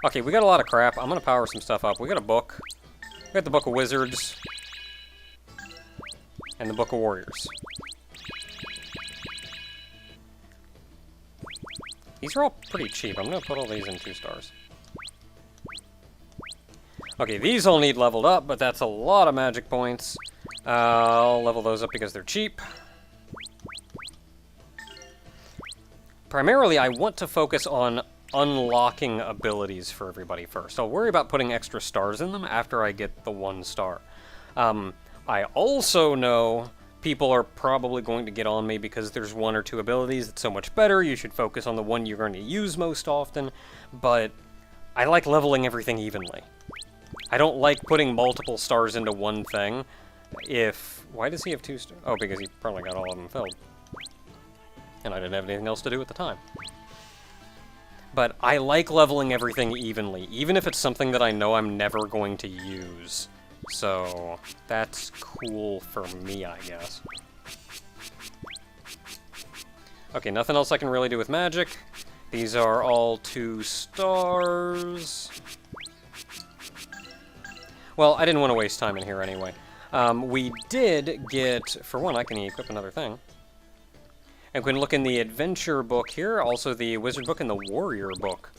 Okay, we got a lot of crap. I'm gonna power some stuff up. We got a book. We got the Book of Wizards. And the Book of Warriors. These are all pretty cheap. I'm gonna put all these in 2 stars. Okay, these all need leveled up, but that's a lot of magic points. I'll level those up because they're cheap. Primarily, I want to focus on unlocking abilities for everybody first. I'll worry about putting extra stars in them after I get the 1 star. I also know people are probably going to get on me because there's 1 or 2 abilities that's so much better. You should focus on the one you're going to use most often, but I like leveling everything evenly. I don't like putting multiple stars into one thing. Why does he have 2 stars? Oh, because he probably got all of them filled. And I didn't have anything else to do at the time. But I like leveling everything evenly, even if it's something that I know I'm never going to use. So, that's cool for me, I guess. Okay, nothing else I can really do with magic. These are all 2 stars. Well, I didn't want to waste time in here anyway. We did get, for one, I can equip another thing. And we can look in the adventure book here, also the wizard book and the warrior book.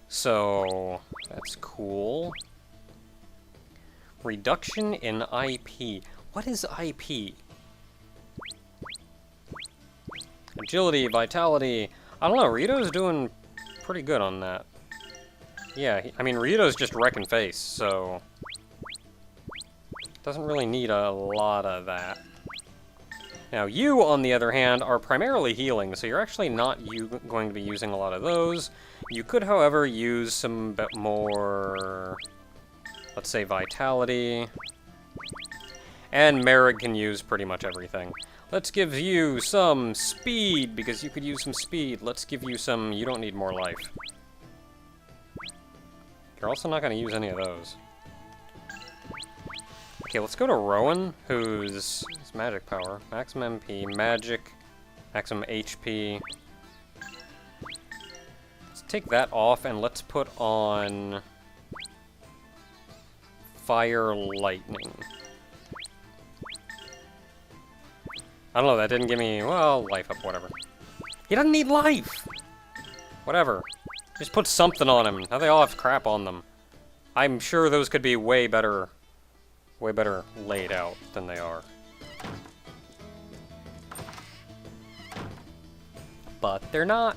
So, that's cool. Reduction in IP. What is IP? Agility, vitality. I don't know, Rito's doing pretty good on that. Yeah, I mean, Rito's just wrecking face, so... doesn't really need a lot of that. Now, you, on the other hand, are primarily healing, so you're actually not going to be using a lot of those. You could, however, use some bit more... let's say vitality. And Merrick can use pretty much everything. Let's give you some speed, because you could use some speed. Let's give you some... you don't need more life. You're also not going to use any of those. Okay, let's go to Rowan, who's magic power. Maximum MP, magic, maximum HP. Let's take that off, and let's put on... Fire Lightning. I don't know, that didn't give me, well, life up, whatever. He doesn't need life! Whatever. Just put something on him. Now they all have crap on them. I'm sure those could be way better laid out than they are. But they're not.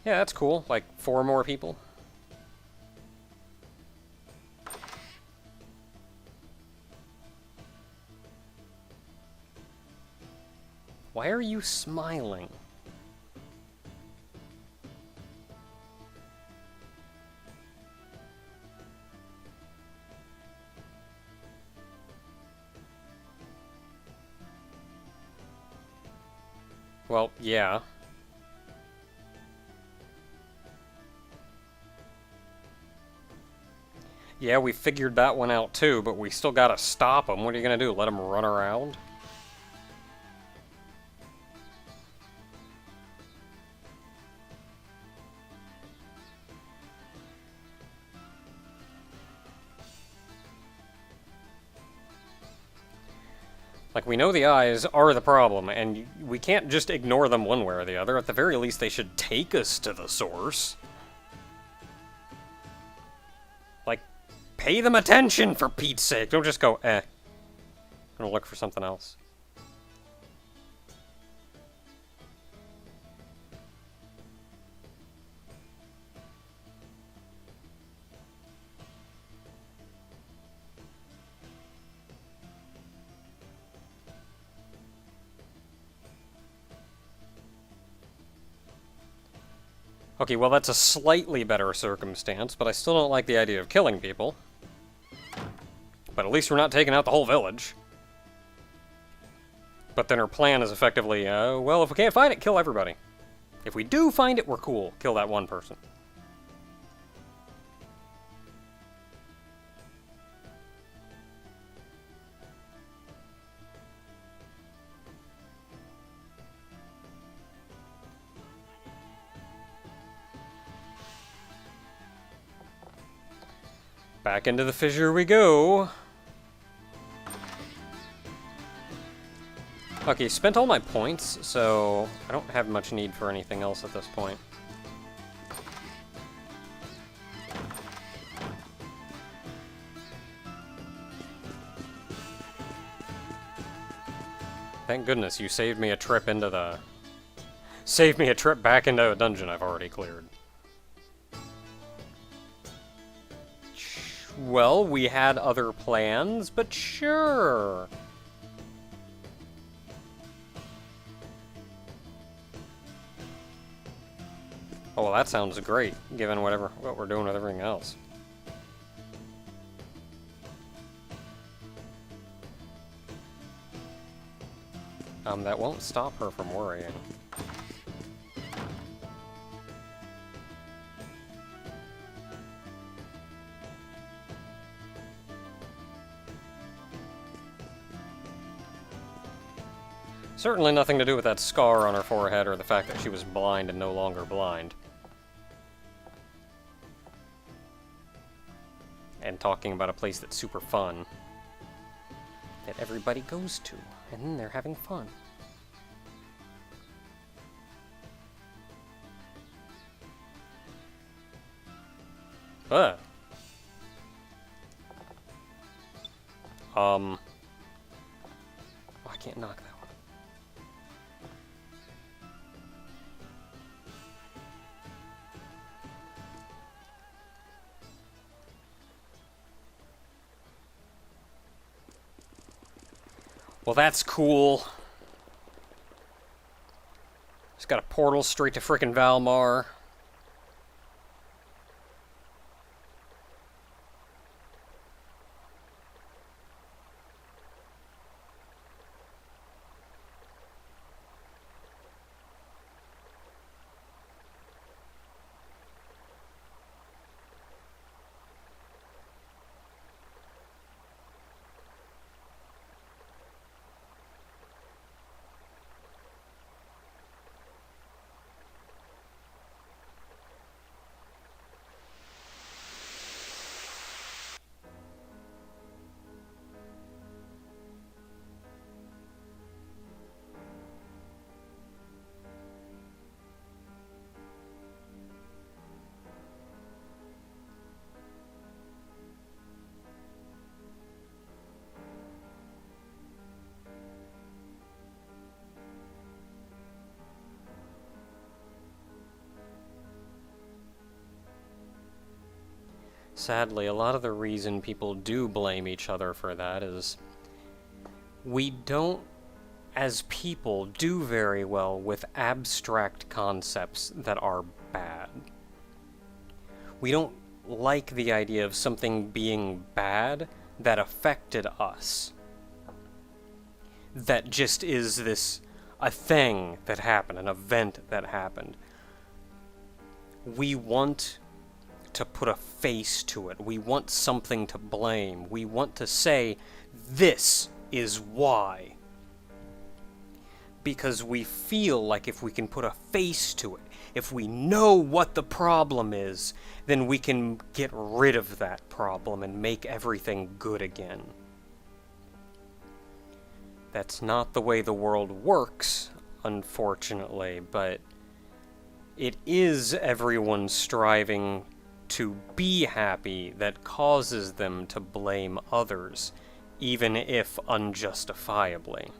Yeah, that's cool. Like, 4 more people. Why are you smiling? Well, yeah. Yeah, we figured that one out too, but we still gotta stop them. What are you gonna do? Let them run around? Like, we know the eyes are the problem, and we can't just ignore them one way or the other. At the very least, they should take us to the source. Like, pay them attention, for Pete's sake. Don't just go, eh. I'm gonna look for something else. Okay, well that's a slightly better circumstance, but I still don't like the idea of killing people. But at least we're not taking out the whole village. But then her plan is effectively, well, if we can't find it, kill everybody. If we do find it, we're cool. Kill that one person. Back into the fissure we go. Okay, spent all my points, so I don't have much need for anything else at this point. Thank goodness you saved me a trip into the... Saved me a trip back into a dungeon I've already cleared. Well, we had other plans, but sure. Oh, well, that sounds great, given what we're doing with everything else. That won't stop her from worrying. Certainly nothing to do with that scar on her forehead or the fact that she was blind and no longer blind. And talking about a place that's super fun. That everybody goes to, and then they're having fun. Oh, I can't knock that one. Well, that's cool. It's got a portal straight to frickin' Valmar. Sadly, a lot of the reason people do blame each other for that is we don't, as people, do very well with abstract concepts that are bad. We don't like the idea of something being bad that affected us. That just is a thing that happened, an event that happened. We want to put a face to it. We want something to blame. We want to say, this is why. Because we feel like if we can put a face to it, if we know what the problem is, then we can get rid of that problem and make everything good again. That's not the way the world works, unfortunately, but it is everyone striving to be happy that causes them to blame others, even if unjustifiably.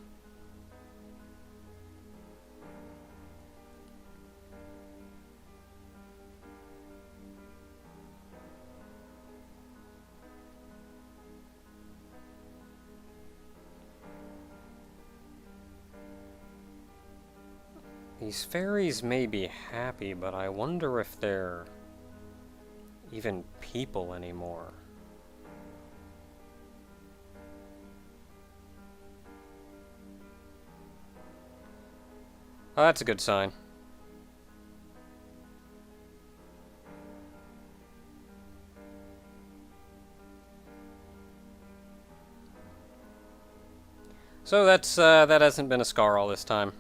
These fairies may be happy, but I wonder if they're even people anymore. Oh, that's a good sign. So that hasn't been a scar all this time.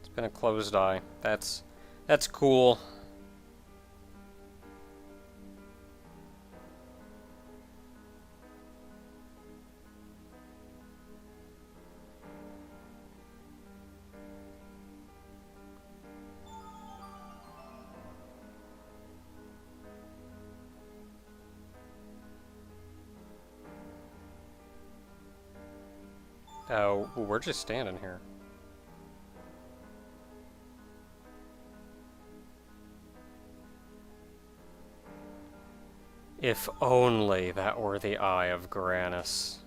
It's been a closed eye. That's cool. Oh, we're just standing here. If only that were the eye of Grannis.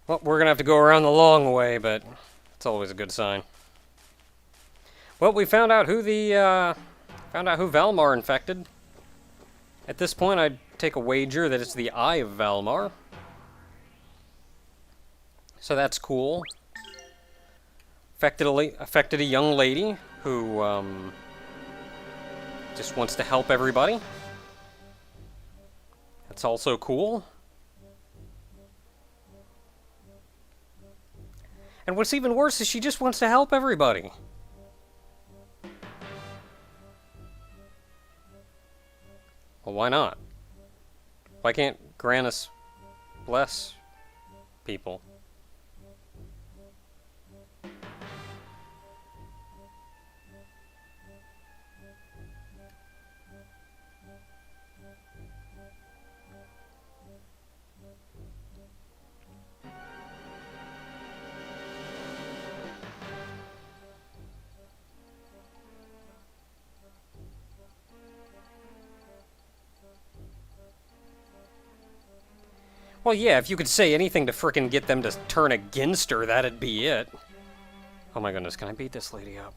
Well, we're gonna have to go around the long way, but it's always a good sign. Well, we found out who Valmar infected. At this point, I'd take a wager that it's the Eye of Valmar. So that's cool. Affected a young lady who just wants to help everybody. That's also cool. And what's even worse is she just wants to help everybody. Well, why not? Why can't Grannis bless people? Well, yeah, if you could say anything to frickin' get them to turn against her, that'd be it. Oh my goodness, can I beat this lady up?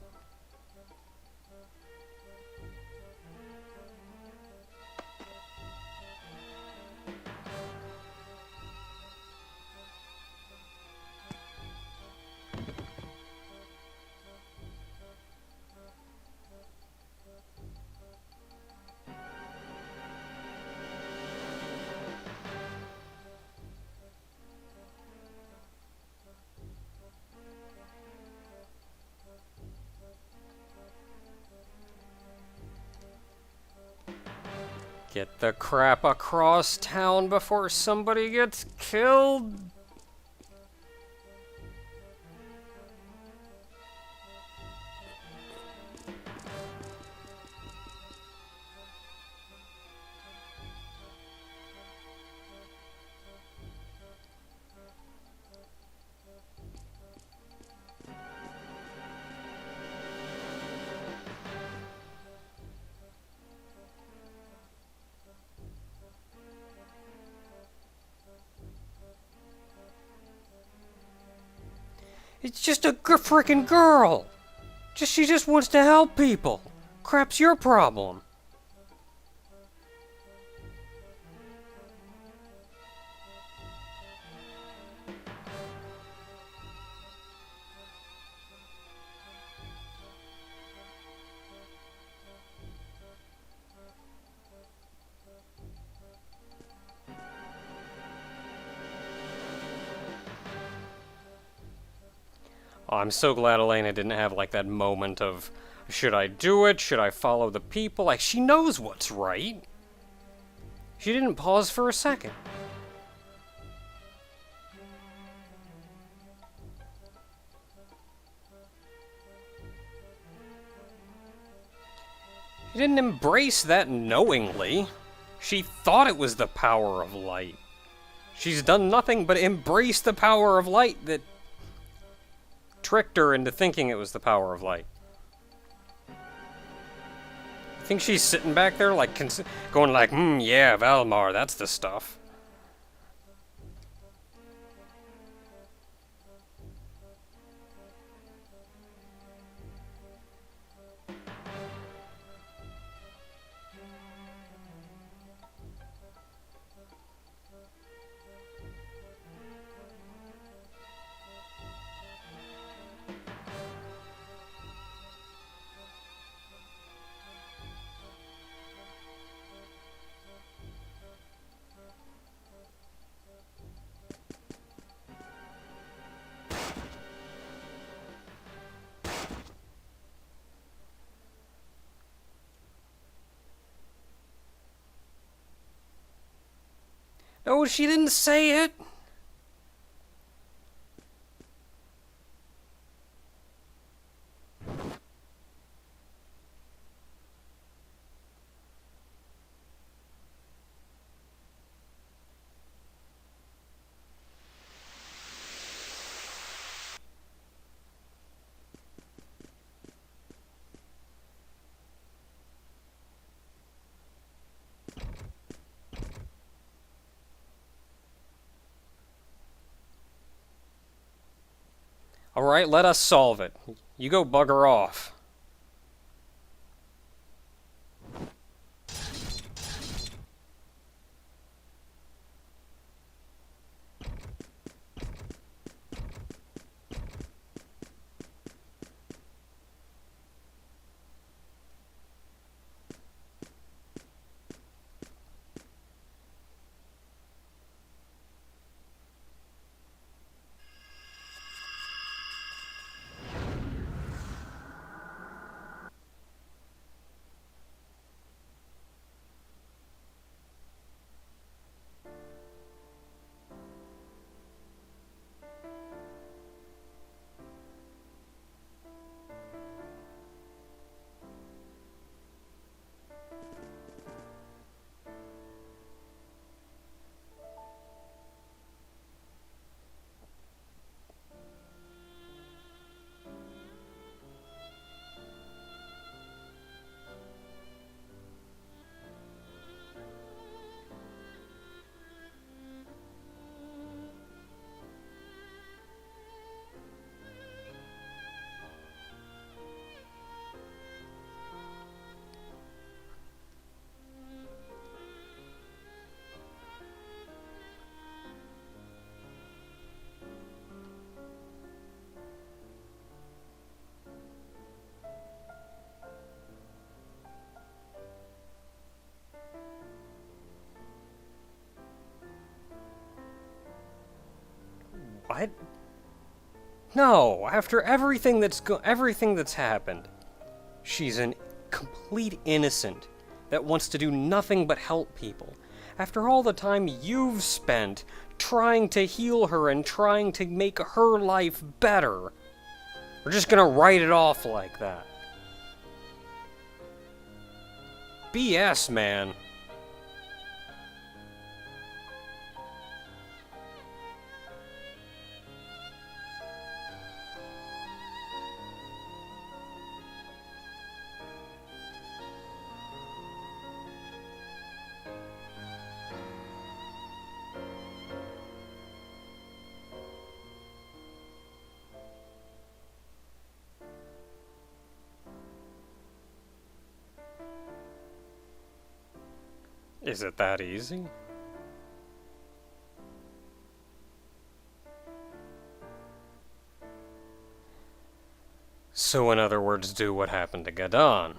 Get the crap across town before somebody gets killed. It's just a frickin' girl. She just wants to help people. Crap's your problem. Oh, I'm so glad Elena didn't have like that moment of, should I do it? Should I follow the people? Like, she knows what's right. She didn't pause for a second. She didn't embrace that knowingly. She thought it was the power of light. She's done nothing but embrace the power of light that tricked her into thinking it was the power of light. I think she's sitting back there like going like, yeah, Valmar, that's the stuff. No, she didn't say it! Alright, let us solve it. You go bugger off. What? No, after everything that's happened, she's a complete innocent that wants to do nothing but help people. After all the time you've spent trying to heal her and trying to make her life better, we're just gonna write it off like that. BS, man. Is it that easy? So in other words, do what happened to Gadon.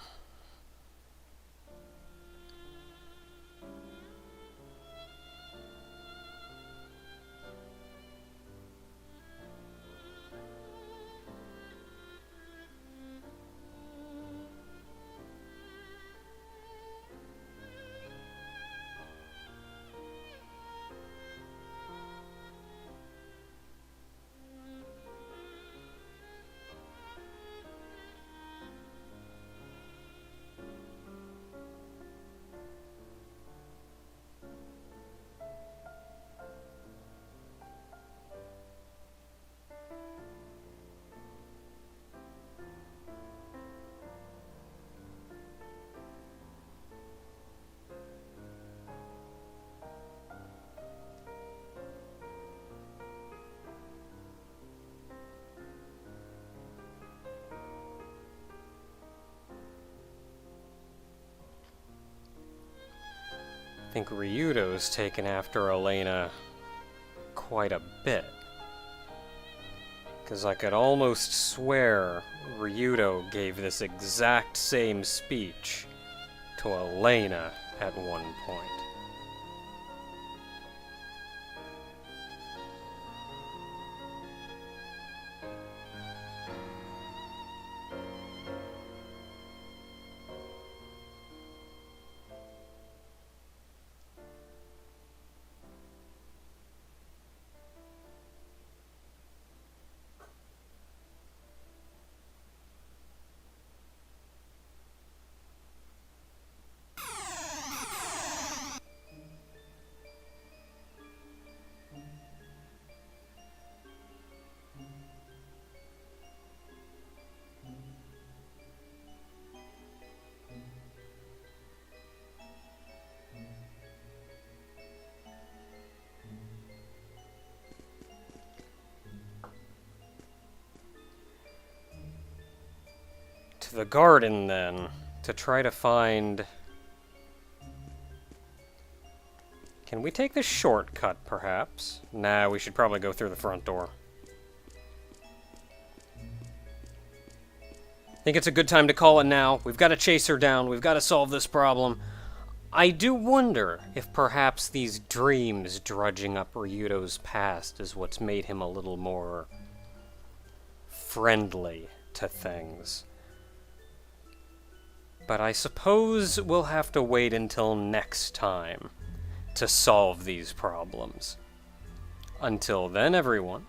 I think Ryudo's taken after Elena quite a bit. Because I could almost swear Ryudo gave this exact same speech to Elena at one point. the garden, then, to try to find... Can we take the shortcut, perhaps? Nah, we should probably go through the front door. I think it's a good time to call it now. We've got to chase her down. We've got to solve this problem. I do wonder if perhaps these dreams drudging up Ryudo's past is what's made him a little more friendly to things. But I suppose we'll have to wait until next time to solve these problems. Until then, everyone,